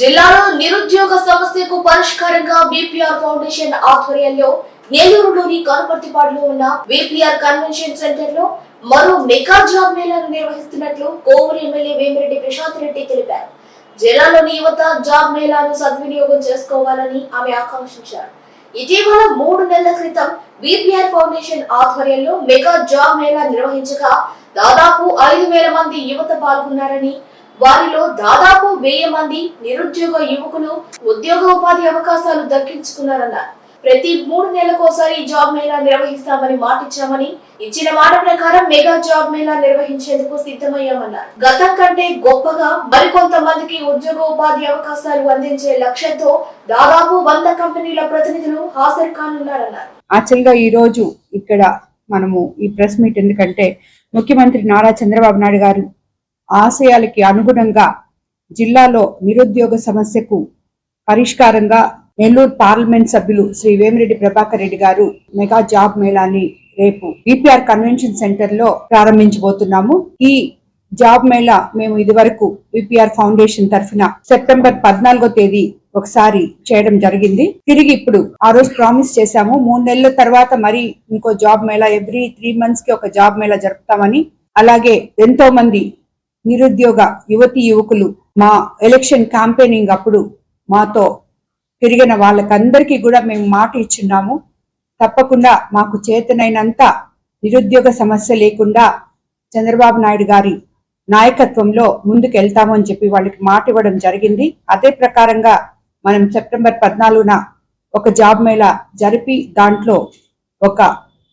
జిల్లాలో నిరుద్యోగ సమస్యకు పరిష్కారంగా బీపీఆర్ ఫౌండేషన్ ఆధ్వర్యంలో నెల్లూరులోని కనుపర్తిపాడులో ఉన్న బీపీఆర్ కన్వెన్షన్ సెంటర్ లో మరో మెగా జాబ్ మేళాను నిర్వహిస్తున్నట్లు కోవూరు ఎమ్మెల్యే వేమిరెడ్డి ప్రశాంత్ రెడ్డి తెలిపారు. జిల్లాలోని యువత జాబ్ మేళాను సద్వినియోగం చేసుకోవాలని ఆమె ఆకాంక్షించారు. ఇటీవల 3 నెలల క్రితం బీపీఆర్ ఫౌండేషన్ ఆధ్వర్యంలో మెగా జాబ్ మేళా నిర్వహించగా దాదాపు 5,000 మంది యువత పాల్గొన్నారని, వారిలో దాదాపు 1000 మంది నిరుద్యోగ యువకులు ఉద్యోగ ఉపాధి అవకాశాలు దక్కించుకున్నారన్నారు. ప్రతి 3 నెలలకోసారి జాబ్ మేళా నిర్వహిస్తామని మాటిచ్చామని, ఇచ్చిన మాట ప్రకారం మెగా జాబ్ మేళా నిర్వహించేందుకు సిద్ధమయ్యామన్నారు. గతం కంటే గొప్పగా మరికొంతమందికి ఉద్యోగ ఉపాధి అవకాశాలు అందించే లక్ష్యంతో దాదాపు 100 కంపెనీల ప్రతినిధులు హాజరు కానున్నారన్నారు. యాక్చువల్ గా ఈ రోజు ఇక్కడ మనము ఈ ప్రెస్ మీట్ ఎందుకంటే ముఖ్యమంత్రి నారా చంద్రబాబు నాయుడు గారు ఆశయాలకి అనుగుణంగా జిల్లాలో నిరుద్యోగ సమస్యకు పరిష్కారంగా నెల్లూరు పార్లమెంట్ సభ్యులు శ్రీ వేమిరెడ్డి ప్రభాకర్ రెడ్డి గారు మెగా జాబ్ మేళాని రేపు బీపీఆర్ కన్వెన్షన్ సెంటర్ లో ప్రారంభించబోతున్నాము. ఈ జాబ్ మేళా మేము ఇదివరకు బీపీఆర్ ఫౌండేషన్ తరఫున సెప్టెంబర్ 14వ తేదీ ఒకసారి చేయడం జరిగింది. తిరిగి ఇప్పుడు ఆ రోజు ప్రామిస్ చేశాము, 3 నెలల తర్వాత మరి ఇంకో జాబ్ మేళా ఎవ్రీ 3 మంత్స్ కి ఒక జాబ్ మేళా జరుపుతామని. అలాగే ఎంతో మంది నిరుద్యోగ యువతి యువకులు మా ఎలక్షన్ క్యాంపెయినింగ్ అప్పుడు మాతో తిరిగిన వాళ్ళకందరికీ కూడా మేము మాట ఇచ్చున్నాము, తప్పకుండా మాకు చేతనైనంత నిరుద్యోగ సమస్య లేకుండా చంద్రబాబు నాయుడు గారి నాయకత్వంలో ముందుకు వెళ్తాము అని చెప్పి వాళ్ళకి మాట ఇవ్వడం జరిగింది. అదే ప్రకారంగా మనం సెప్టెంబర్ 14న ఒక జాబ్ మేళా జరిపి దాంట్లో ఒక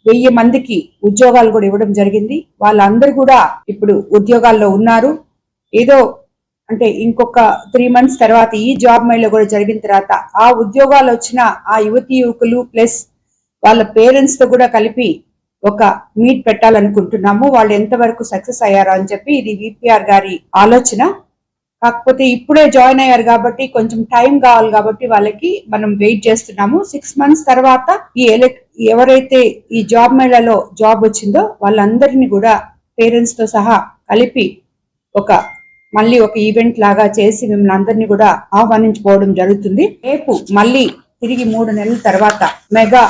1000 మందికి ఉద్యోగాలు కూడా ఇవ్వడం జరిగింది. వాళ్ళందరూ కూడా ఇప్పుడు ఉద్యోగాల్లో ఉన్నారు. ఏదో అంటే ఇంకొక 3 మంత్స్ తర్వాత ఈ జాబ్ మేళా కూడా జరిగిన తర్వాత ఆ ఉద్యోగాలు వచ్చిన ఆ యువతి యువకులు ప్లస్ వాళ్ళ పేరెంట్స్ తో కూడా కలిపి ఒక మీట్ పెట్టాలనుకుంటున్నాము. వాళ్ళు ఎంతవరకు సక్సెస్ అయ్యారో అని చెప్పి, ఇది విపిఆర్ గారి ఆలోచన. కాకపోతే ఇప్పుడే జాయిన్ అయ్యారు కాబట్టి కొంచెం టైం కావాలి కాబట్టి వాళ్ళకి మనం వెయిట్ చేస్తున్నాము. 6 మంత్స్ తర్వాత ఎవరైతే ఈ జాబ్ మేళాలో జాబ్ వచ్చిందో వాళ్ళందరినీ కూడా పేరెంట్స్ తో సహా కలిపి మళ్ళీ ఒక ఈవెంట్ లాగా చేసి మిమ్మల్ని అందరినీ కూడా ఆహ్వానించుకోవడం జరుగుతుంది. రేపు మళ్ళీ తిరిగి 3 నెలల తర్వాత మెగా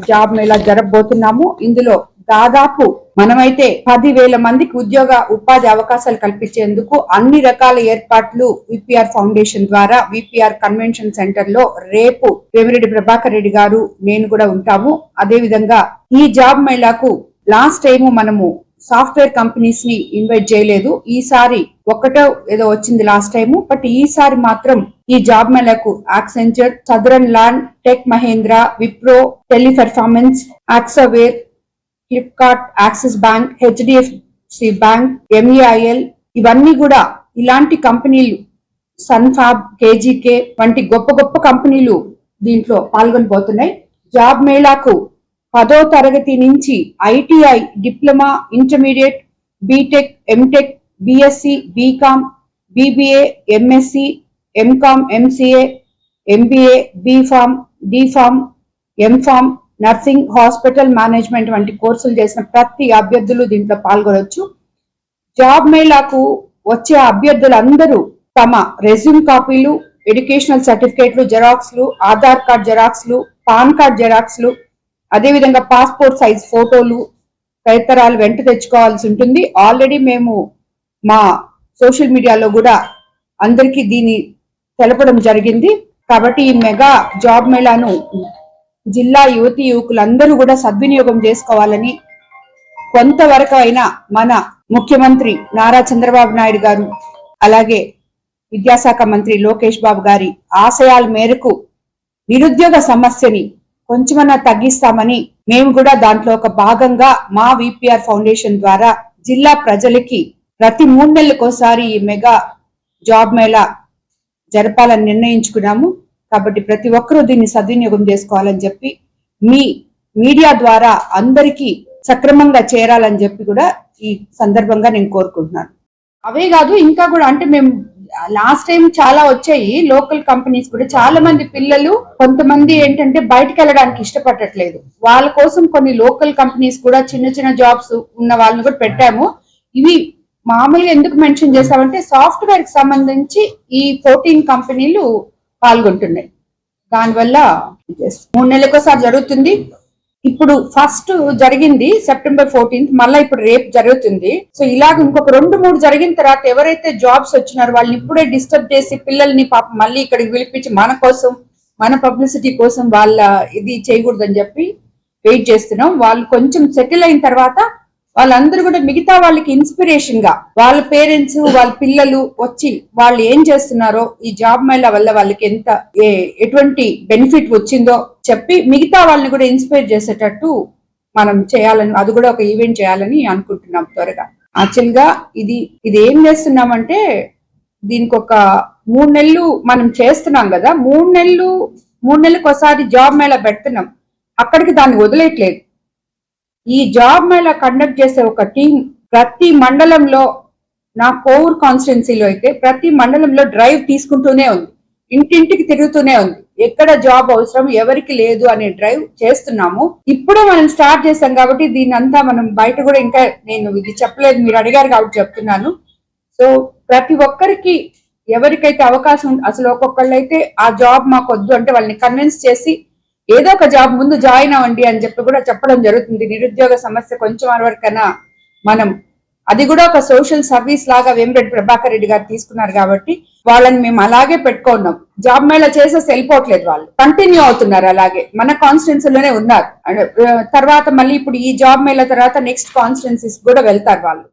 జాబ్ మేళా జరగబోతున్నాము. ఇందులో దాదాపు మనమైతే 10,000 మందికి ఉద్యోగ ఉపాధి అవకాశాలు కల్పించేందుకు అన్ని రకాల ఏర్పాట్లు విపిఆర్ ఫౌండేషన్ ద్వారా విపిఆర్ కన్వెన్షన్ సెంటర్ లో రేపు వేమిరెడ్డి ప్రభాకర్ రెడ్డి గారు నేను కూడా ఉంటాము. అదే విధంగా ఈ జాబ్ మేళాకు లాస్ట్ టైము మనము సాఫ్ట్వేర్ కంపెనీస్ ని ఇన్వైట్ చేయలేదు. ఈసారి ఒక్కటో ఏదో వచ్చింది లాస్ట్ టైము, బట్ ఈసారి మాత్రం ఈ జాబ్ మేళాకు Accenture, Sutherland, Tech Mahindra, Wipro, Teleperformance, యాక్సవేర్, ఫ్లిప్కార్ట్, యాక్సిస్ బ్యాంక్, హెచ్డిఎఫ్సి బ్యాంక్, ఎంఈఐఎల్ ఇవన్నీ కూడా ఇలాంటి కంపెనీలు, సన్ఫాబ్, కేజీకే వంటి గొప్ప గొప్ప కంపెనీలు దీంట్లో పాల్గొనబోతున్నాయి. జాబ్ మేళాకు 10వ తరగతి నుంచి ITI, diploma, intermediate, BTech, MTech, BSc, BCom, BBA, MSc, MCom, MCA, MBA, BPharm, DPharm, MPharm, nursing, hospital management వంటి కోర్సులు చేసిన ప్రతి అభ్యర్థులు దీంట్లో పాల్గొనవచ్చు. జాబ్ మేళాకు వచ్చే అభ్యర్థులందరూ తమ రెజ్యూమ్ కాపీలు, ఎడ్యుకేషనల్ సర్టిఫికేట్లు, జెరాక్స్లు, ఆధార్ కార్డ్ జెరాక్స్లు, పాన్ కార్డ్ జెరాక్స్లు, అదేవిధంగా పాస్పోర్ట్ సైజ్ ఫోటోలు తదితరాలు వెంట తెచ్చుకోవాల్సి ఉంటుంది. ఆల్రెడీ మేము మా సోషల్ మీడియాలో కూడా అందరికీ దీన్ని తెలపడం జరిగింది. కాబట్టి ఈ మెగా జాబ్ మేళాను జిల్లా యువతి యువకులందరూ కూడా సద్వినియోగం చేసుకోవాలని, కొంతవరకు అయినా మన ముఖ్యమంత్రి నారా చంద్రబాబు నాయుడు గారు అలాగే విద్యాశాఖ మంత్రి లోకేష్ బాబు గారి ఆశయాల మేరకు నిరుద్యోగ సమస్యని కొంచెమన్నా తగ్గిస్తామని మేము కూడా దాంట్లో ఒక భాగంగా మా విపిఆర్ ఫౌండేషన్ ద్వారా జిల్లా ప్రజలకి ప్రతి 3 నెలలకోసారి ఈ మెగా జాబ్ మేళా జరపాలని నిర్ణయించుకున్నాము. కాబట్టి ప్రతి ఒక్కరూ దీన్ని సద్వినియోగం చేసుకోవాలని చెప్పి మీ మీడియా ద్వారా అందరికీ సక్రమంగా చేరాలని చెప్పి కూడా ఈ సందర్భంగా నేను కోరుకుంటున్నాను. అవే కాదు ఇంకా కూడా అంటే మేము లాస్ట్ టైం చాలా వచ్చాయి లోకల్ కంపెనీస్ కూడా. చాలా మంది పిల్లలు కొంతమంది ఏంటంటే బయటకు వెళ్ళడానికి ఇష్టపడట్లేదు. వాళ్ళ కోసం కొన్ని లోకల్ కంపెనీస్ కూడా చిన్న చిన్న జాబ్స్ ఉన్న వాళ్ళని కూడా పెట్టాము. ఇవి మామూలుగా ఎందుకు మెన్షన్ చేసామంటే సాఫ్ట్వేర్ కి సంబంధించి ఈ 14 కంపెనీలు పాల్గొంటున్నాయి. దానివల్ల 3 నెలలకోసారి జరుగుతుంది. ఇప్పుడు ఫస్ట్ జరిగింది సెప్టెంబర్ 14th, మళ్ళీ ఇప్పుడు రేపు జరుగుతుంది. సో ఇలాగ ఇంకొక 2-3 జరిగిన తర్వాత ఎవరైతే జాబ్స్ వచ్చినారో వాళ్ళని ఇప్పుడే డిస్టర్బ్ చేసి పిల్లల్ని పాపం మళ్ళీ ఇక్కడికి పిలిపించి మన కోసం, మన పబ్లిసిటీ కోసం వాళ్ళ ఇది చేయకూడదని చెప్పి వెయిట్ చేస్తున్నాం. వాళ్ళు కొంచెం సెటిల్ అయిన తర్వాత వాళ్ళందరూ కూడా మిగతా వాళ్ళకి ఇన్స్పిరేషన్ గా వాళ్ళ పేరెంట్స్, వాళ్ళ పిల్లలు వచ్చి వాళ్ళు ఏం చేస్తున్నారో ఈ జాబ్ మేళా వల్ల వాళ్ళకి ఎటువంటి బెనిఫిట్ వచ్చిందో చెప్పి మిగతా వాళ్ళని కూడా ఇన్స్పైర్ చేసేటట్టు మనం చేయాలని, అది కూడా ఒక ఈవెంట్ చేయాలని అనుకుంటున్నాం త్వరగా. యాక్చువల్ గా ఇది ఏం చేస్తున్నామంటే దీనికి ఒక 3 నెలలు మనం చేస్తున్నాం కదా, 3 నెలలకు ఒకసారి జాబ్ మేళా పెడుతున్నాం. అక్కడికి దాన్ని వదిలేయట్లేదు. ఈ జాబ్ మేళా కండక్ట్ చేసే ఒక టీం ప్రతి మండలంలో, నా కోవూర్ కాన్స్టిట్యున్సీలో అయితే ప్రతి మండలంలో డ్రైవ్ తీసుకుంటూనే ఉంది, ఇంటింటికి తిరుగుతూనే ఉంది. ఎక్కడ జాబ్ అవసరం ఎవరికి లేదు అనే డ్రైవ్ చేస్తున్నాము. ఇప్పుడే మనం స్టార్ట్ చేసాం కాబట్టి దీని అంతా మనం బయట కూడా ఇంకా నేను ఇది చెప్పలేదు, మీరు అడిగారు కాబట్టి చెప్తున్నాను. సో ప్రతి ఒక్కరికి ఎవరికైతే అవకాశం, అసలు ఒక్కొక్కళ్ళు అయితే ఆ జాబ్ మాకు వద్దు అంటే వాళ్ళని కన్విన్స్ చేసి ఏదో ఒక జాబ్ ముందు జాయిన్ అవ్వండి అని చెప్పి కూడా చెప్పడం జరుగుతుంది. నిరుద్యోగ సమస్య కొంచెం వరకైనా మనం అది కూడా ఒక సోషల్ సర్వీస్ లాగా వేమిరెడ్డి ప్రభాకర్ రెడ్డి గారు తీసుకున్నారు కాబట్టి వాళ్ళని మేము అలాగే పెట్టుకున్నాం. జాబ్ మేళా చేసేసి వెళ్ళిపోవట్లేదు, వాళ్ళు కంటిన్యూ అవుతున్నారు అలాగే మన కాన్స్టిట్యున్సీలోనే ఉన్నారు. తర్వాత మళ్ళీ ఇప్పుడు ఈ జాబ్ మేళా తర్వాత నెక్స్ట్ కాన్స్టిట్యున్సీస్ కూడా వెళ్తారు వాళ్ళు.